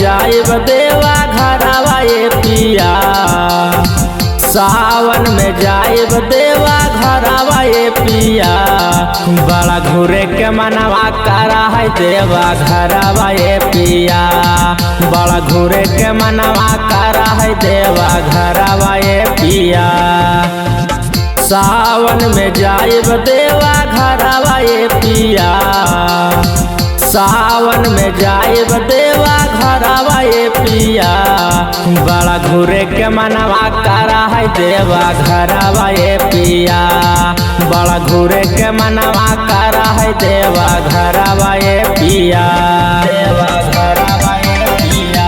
जाइब देवा घरवा ये पिया, सावन में जाइब देवा घरवा ये पिया। बड़ा घूरे के मनवा करा है देवा घरवा ये पिया, बड़ा घूरे के मनवा करा है देवा घरवा ये पिया। सावन में जाइब देवा घरवा ये पिया, सावन में जाइब देवा घरवा ये पिया। बड़ा घूरे के मनवा करा है देवा घरवा ये पिया, बड़ा घूरे के मनवा करा है देवा घरवा ये पिया, देवा घरवा ये पिया।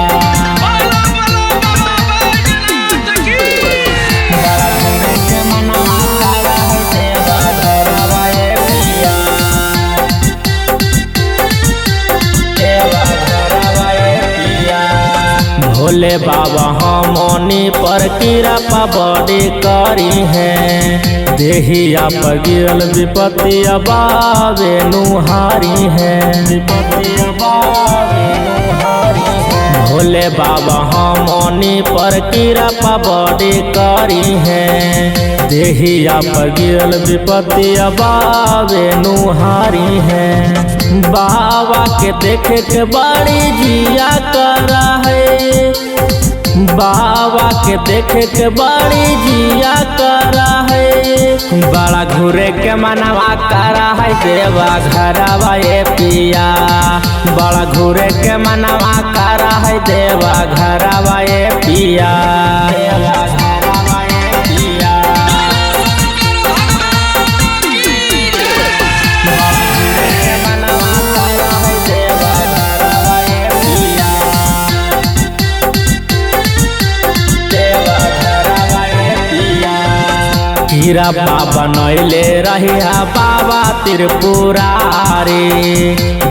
बड़ा घूरे के मनवा करा है देवा घरवा ये पिया, देवा घरवा ये पिया। भोले बाबा हमनी पर कृपा बड़ी करी है, देहिया पर गिरल विपत्तिया बावे नुहारी है, विपत्तिया बावे नुहारी है। भोले बाबा हमनी पर कृपा बड़ी करी है, देहिया पर गिरल विपत्तिया बावे नुहारी है। बाबा के देखे के बड़ी जिया करा है, बाबा के देखे के बड़ी जिया करा है। बड़ा घूरे के मनवा करा है देवा घरवा ये पिया, बड़ा घूरे के मनवा करा है देवा घरवा ये पिया, देवा घरवा ये पिया। बड़ा घूरे के मनवा करा है देवा घरवा ये पिया, देवा घरवा ये पिया। हीरा बाबा नैले रहिया बाबा त्रिपुरारी,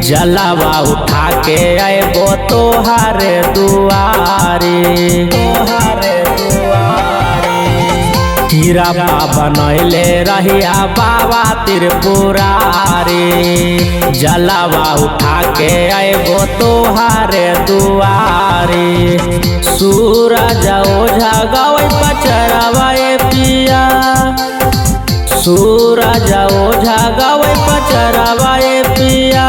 जलावा उठा के आएबो तोहारे दुआरी, तोहारे दुआरी। हीरा बाबा नैले रहिया बाबा त्रिपुरारी, जलावा उठा के आएबो तोहारे दुआरी। सूरज ओझा गावे पचरवा ये पिया, सूरज ओझा गावे पचरवा ये पिया।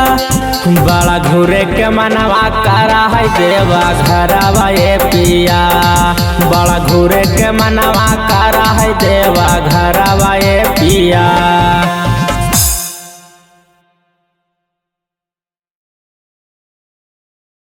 बड़ा घूरे के मनवा करा है देवा घरवा ये पिया, बड़ा घूरे के मनवा करा है देवा घरवा ये पिया।